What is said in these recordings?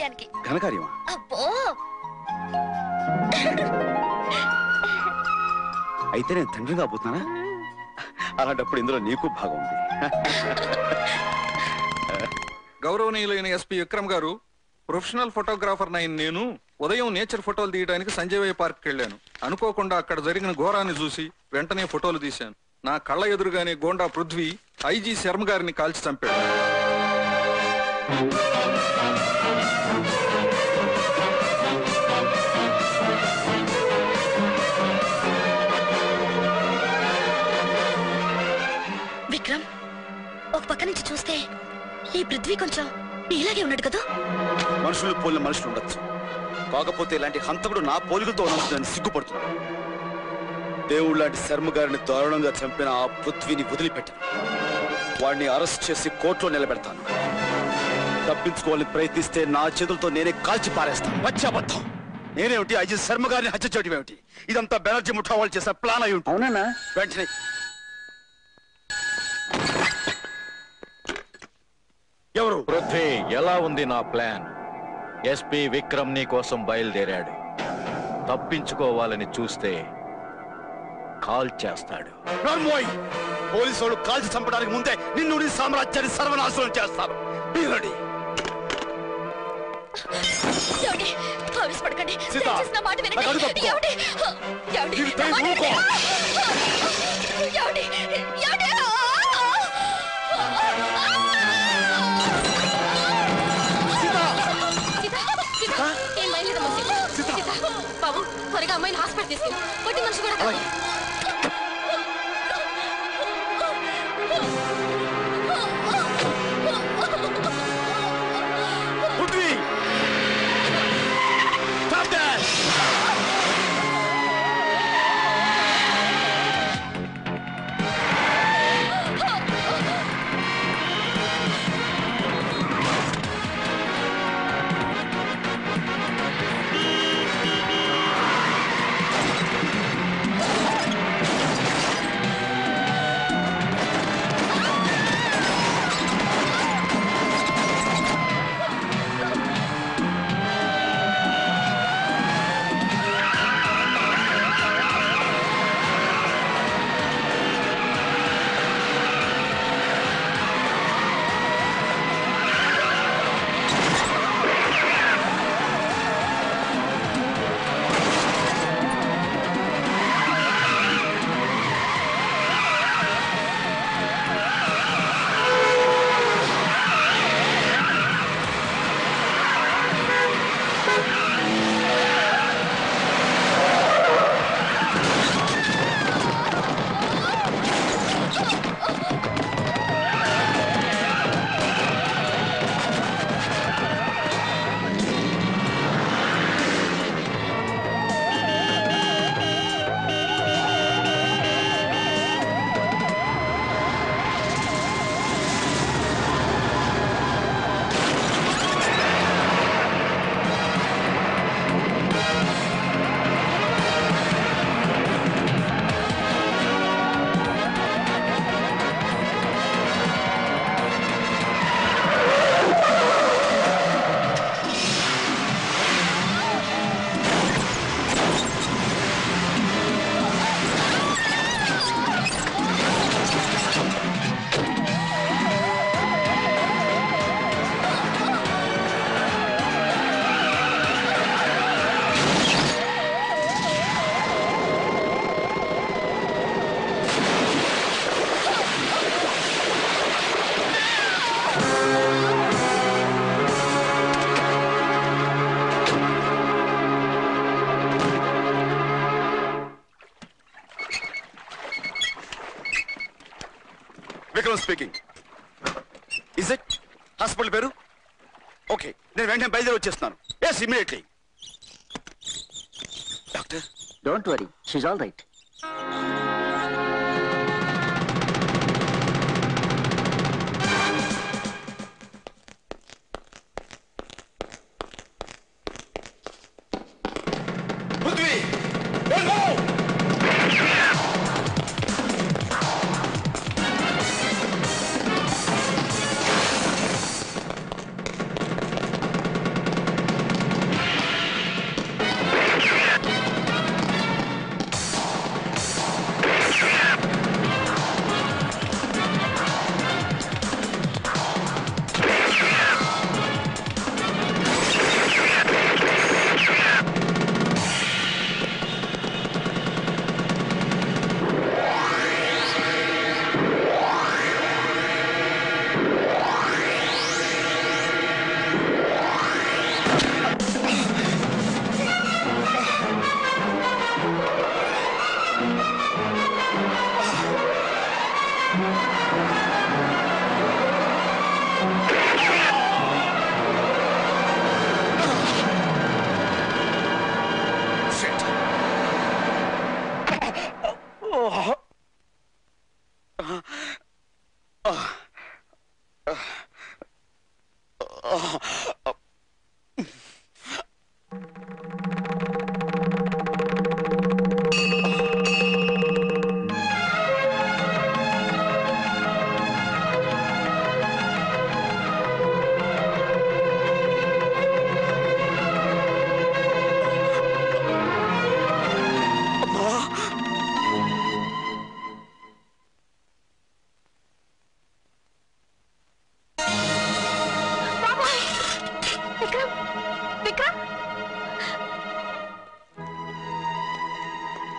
ఘనకార్యానికి. ఘనకార్యమా? అబ్బో, అయితే నేను తండ్రి కాబోతున్నానా? అలాంటప్పుడు ఇందులో నీకు భాగం ఉంది. గౌరవనీయులైన ఎస్పీ విక్రమ్ గారు, ప్రొఫెషనల్ ఫోటోగ్రాఫర్ నేను ఉదయం నేచర్ ఫోటోలు తీయడానికి సంజయ్ పార్క్ వెళ్ళాను. అనుకోకుండా అక్కడ జరిగిన ఘోరాన్ని చూసి వెంటనే ఫోటోలు తీశాను. నా కళ్ళ ఎదురుగానే గోండా పృథ్వీ ఐజీ శర్మ గారిని కాల్చి చంపాడు. విక్రమ్, ఒక పక్క నుంచి చూస్తే ఈ పృథ్వీ కొంచెం ఇలాగే ఉన్నాడు కదా. మనుషులు పోలిన మనుషులు ఉండొచ్చు, కాకపోతే ఇలాంటి హంతకుడు నా పోలికలతో ఉన్నదని సిగ్గుపడుతున్నాను. దేవుడు లాంటి శర్మ గారిని దారుణంగా చంపిన ఆ పృథ్వీని వదిలిపెట్టాను. వాడిని అరెస్ట్ చేసి కోర్టులో నిలబెడతాను. తప్పించుకోవాలని ప్రయత్నిస్తే నా చేతులతో నేనే కాల్చి పారేస్తాను. వచ్చాబద్ధం. నేనేమిటి ఐజీ శర్మ గారిని హత్య చేయడం ఏమిటి? ఇదంతా బెనర్జీ ముఠా వాళ్ళు చేసిన ప్లాన్ అయి ఉంటుంది. అవునా? వెంటనే ఎవరు? పృథ్వీ, ఎలా ఉంది నా ప్లాన్? ఎస్పీ విక్రమ్ నీ కోసం బయలుదేరాడు. తప్పించుకోవాలని చూస్తే కాల్ చేస్తాడు. పోలీసు వాళ్ళు కాల్చి చంపడానికి ముందే నిన్ను నీ సామ్రాజ్యాన్ని సర్వనాశనం చేస్తారు. పడకండి, బాబు త్వరగా అమ్మాయిని హాస్పిటల్ తీసుకెళ్ళి కొట్టి మనిషి కూడా Vikram speaking. Is it? Hospital peru? Okay. నేను వెంటనే బయలుదేరి వచ్చేస్తున్నాను. Yes, immediately. Doctor? Don't worry. She's all right. Prithvi! Don't move!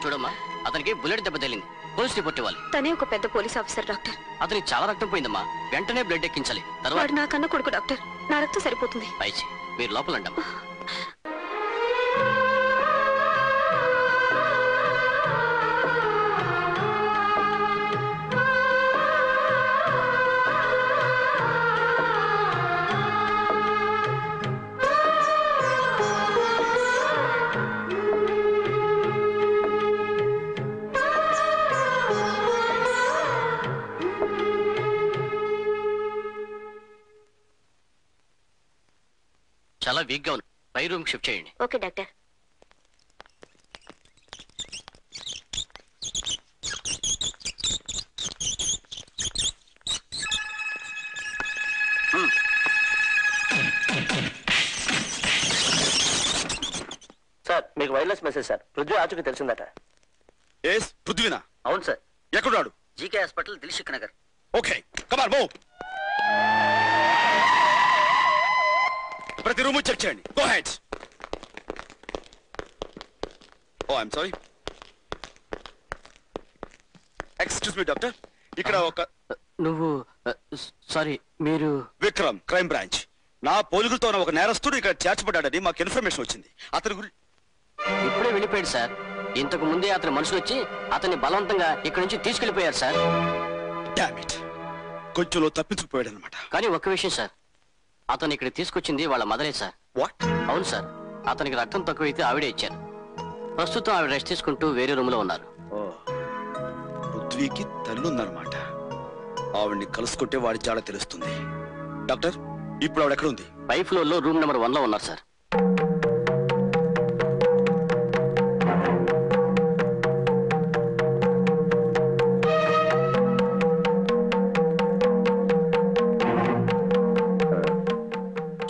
చూడమ్మా, అతనికి బుల్లెట్ దెబ్బ తగిలింది. పోలీస్ రిపోర్ట్ ఇవ్వాలి. తనే ఒక పెద్ద పోలీస్ ఆఫీసర్ డాక్టర్. అతనికి చాలా రక్తం పోయిందమ్మా. వెంటనే బ్లడ్ ఎక్కించాలి. తర్వాత వాడు నా కన్న కొడుకు డాక్టర్. నా రక్తం సరిపోతుంది. పైచి మీరు లోపల అండమ్మా. చాలా వీక్ గా ఉంది. పై రూమ్ షిఫ్ట్ చేయండి. Okay doctor. సార్ మీకు వైర్లెస్ మెసేజ్ సార్. పృథ్వీ ఆచూకి తెలిసిందట. ఎస్ పృథ్వీనా? అవును సార్. ఎక్కడున్నాడు? GK hospital, Dilsukh Nagar. Okay come on move. ప్రతి రూమ్ చెక్ చేయండి. Go ahead. Oh I'm sorry. Excuse me doctor, ఇక్కడ ఒక నువ్వు సారీ మీరు విక్రమ్, క్రైమ్ బ్రాంచ్. నా పోలికలతో ఒక నేరస్తుడు ఇక్కడ చేర్చబడ్డాడని మాకు ఇన్ఫర్మేషన్ వచ్చింది. అతని గురించి ఇప్పుడే వెళ్ళిపోయాడు సార్. ఇంతకు ముందే అతని మనుషులు వచ్చి అతన్ని బలవంతంగా ఇక్కడి నుంచి తీసుకెళ్లిపోయారు సార్. డామ్ ఇట్, కొంచెంలో తప్పించుకుపోయాడు అనమాట. కానీ ఒక్క విషయం సార్, అతను ఇక్కడ తీసుకొచ్చింది వాళ్ళ మదరే సార్. వాట్? అవును సార్, అతనికి రక్తం తక్కువైతే ఆవిడే ఇచ్చారు. ప్రస్తుతం ఆవిడ రెస్ట్ తీసుకుంటూ వేరే రూమ్ లో ఉన్నారు. పృథ్వీకి తల్లి ఉందన్నమాట. ఆవిడ్ని కలుసుకుంటే వాడి జాడ తెలుస్తుంది. డాక్టర్, ఇప్పుడు ఆవిడ ఎక్కడ ఉంది? పై ఫ్లోర్ లో రూమ్ నెంబర్ 1 లో ఉన్నారు సార్.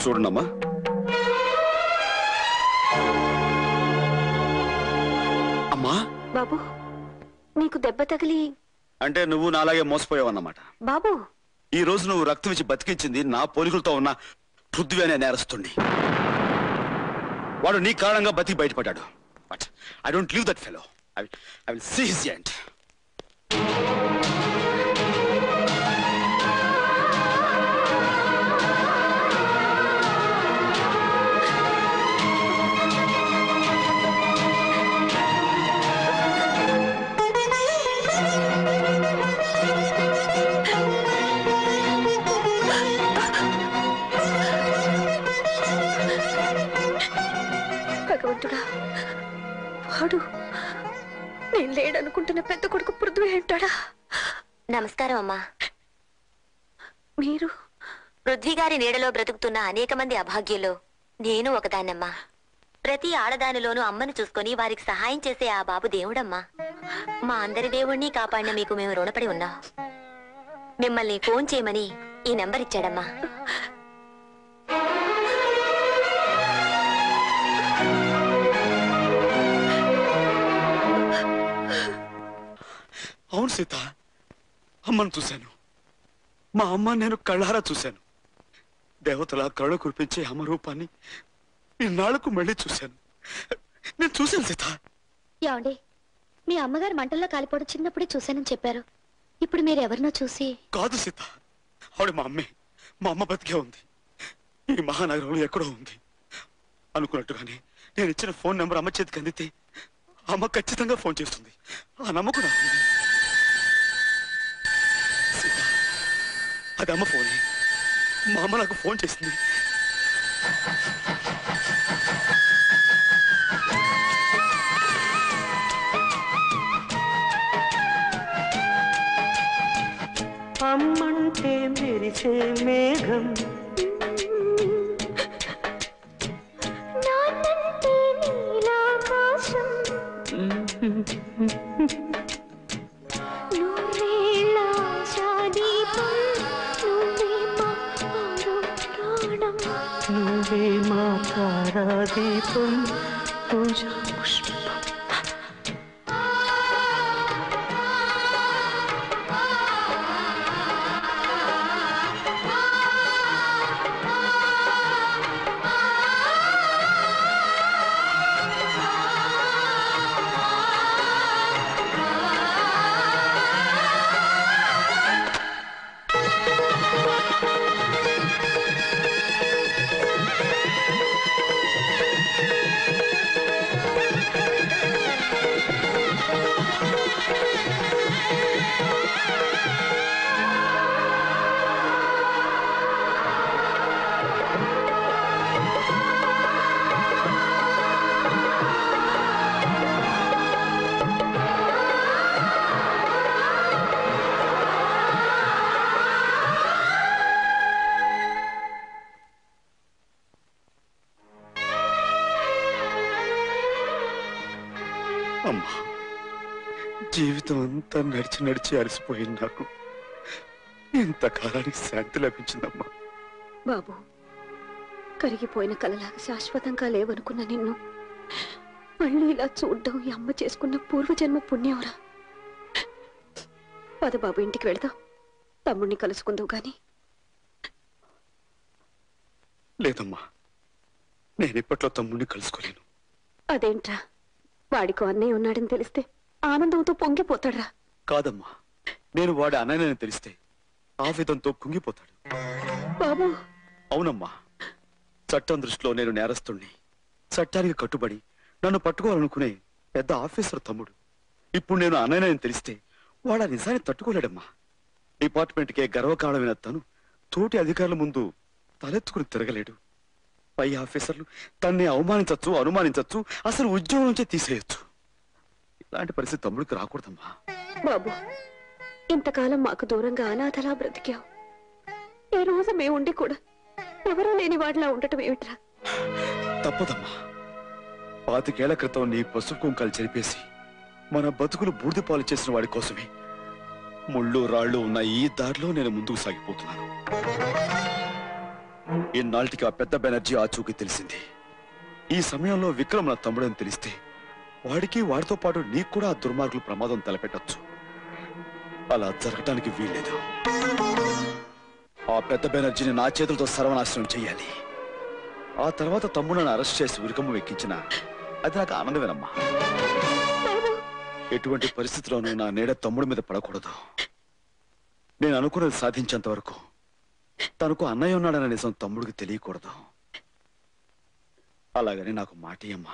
చూడండమ్మా. అమ్మా. బాబు, నీకు దెబ్బ తగిలి అంటే నువ్వు నాలాగే మోసపోయావన్నమాట. బాబు, ఈ రోజు నువ్వు రక్తం ఇచ్చి బతికించింది నా పోలికలతో ఉన్న పృథ్వీ అనే నేరస్తుడిని. వాడు నీ కారణంగా బతికి బయటపడ్డాడు. But I don't leave that fellow. I will see his end. భగవంతుడా, వాడు నేను లేడనుకుంటున్న పెద్ద కొడుకు పృథ్వీ అంటాడా? నమస్కారం అమ్మా. మీరు పృథ్వీ గారి నీడలో బ్రతుకుతున్న అనేక మంది అభాగ్యులు నేను ఒకదాన్నమ్మా. ప్రతి ఆడదానిలోనూ అమ్మను చూసుకొని వారికి సహాయం చేసే ఆ బాబు దేవుడమ్మా. మా అందరి దేవుణ్ణి కాపాడిన మీకు మేము రుణపడి ఉన్నాం. మిమ్మల్ని ఫోన్ చేయమని ఈ నంబర్ ఇచ్చాడమ్మా. అవును సీత, అమ్మను చూశాను. మా అమ్మ నేను కళ్ళారా చూశాను. దేవతల కళ్ళు కురిపించే అమ్మ రూపాన్ని ఇన్నాళ్లకు మళ్ళీ చూశాను. నేను చూశాను సీత. ఏమండి, మీ అమ్మగారు మంటల్లో కాలిపోవడం చిన్నప్పుడే చూశానని చెప్పారు. ఇప్పుడు మీరు ఎవరినో చూసి... కాదు సీత, ఆవిడ మా అమ్మే. మా అమ్మ బతికే ఉంది. ఈ మహానగరంలో ఎక్కడో ఉంది. అనుకున్నట్టుగానే నేను ఇచ్చిన ఫోన్ నెంబర్ అమ్మ చేతికి అందితే అమ్మ ఖచ్చితంగా ఫోన్ చేస్తుంది. ఆ నమ్మకం నాకు ఉంది. సీత, అది అమ్మ ఫోనే. మా అమ్మ నాకు ఫోన్ చేసింది. మెరిసే మేఘం నువ్వే మా తారాదీపం పూజా పుష్పం అమ్మా, జీవితం అంతా నడిచి నడిచి అలసిపోయింది నాకు. ఇంతకాలానికి శాంతి లభించిందమ్మా. బాబు, కరిగిపోయిన కలలాగా శాశ్వతంగా లేవనుకున్న నిన్ను మళ్ళీ ఇలా చూడ్డం ఈ అమ్మ చేసుకున్న పూర్వజన్మ పుణ్యంరా. పద బాబు, ఇంటికి వెళ్దాం. తమ్ముడిని కలుసుకుందాం గాని. లేదమ్మా, నేనిప్పట్లో తమ్ముడిని కలుసుకోలేను. అదేంట్రా, వాడికో అన్నయ్య ఉన్నాడని తెలిస్తే ఆనందంతో పొంగిపోతాడ్రా. కాదమ్మా, నేను వాడి అన్నయ్యని తెలిస్తే ఆవేదంతో కుంగిపోతాడు. బాబు, అవునమ్మా, చట్టం దృష్టిలో నేను నేరస్తుణ్ణి. చట్టానికి కట్టుబడి నన్ను పట్టుకోవాలనుకునే పెద్ద ఆఫీసర్ తమ్ముడు. ఇప్పుడు నేను అన్నయ్యని తెలిస్తే వాడు ఆ నిజాన్ని తట్టుకోలేడమ్మా. డిపార్ట్మెంట్కే గర్వకారణమైన తను తోటి అధికారుల ముందు తలెత్తుకుని తిరగలేడు. పై ఆఫీసర్లు తన్ని అవమానించచ్చు, అనుమానించచ్చు, అసలు ఉద్యోగం నుంచే తీసేయచ్చు. ఇలాంటి పరిస్థితి తమ్ముడికి రాకూడదమ్మా. బాబు, ఇంతకాలం మాకు దూరంగా అనాథలా బ్రతికావు. ఈ రోజు మేముండి కూడా ఎవరూ లేని వాడిలా ఉండటం ఏమిట్రా? తప్పదమ్మా. 25 ఏళ్ల క్రితం నీ పసుపు కుంకాలు చెరిపేసి మన బతుకులు బూడిద పాలు చేసిన వాడి కోసమే ముళ్ళు రాళ్ళు ఉన్న ఈ దారిలో నేను ముందుకు సాగిపోతున్నాను. ఇన్నాళ్ళకి ఆ పెద్ద బెనర్జీ ఆచూకీ తెలిసింది. ఈ సమయంలో విక్రమ్ నా తమ్ముడని తెలిస్తే వాడికి, వాడితో పాటు నీకు కూడా ఆ దుర్మార్గులు ప్రమాదం తలపెట్టచ్చు. అలా జరగటానికి వీల్లేదు. ఆ పెద్ద బెనర్జీని నా చేతులతో సర్వనాశనం చెయ్యాలి. ఆ తర్వాత తమ్ముడని అరెస్ట్ చేసి ఉరికమ్మ ఎక్కించిన అది నాకు ఆనందమేనమ్మా. ఎటువంటి పరిస్థితిలోనూ నా నీడ తమ్ముడి మీద పడకూడదు. నేను అనుకున్నది సాధించేంత వరకు తనకు అన్నయ్య ఉన్నాడన్న నిజం తమ్ముడికి తెలియకూడదు. అలాగని నాకు మాటియమ్మా.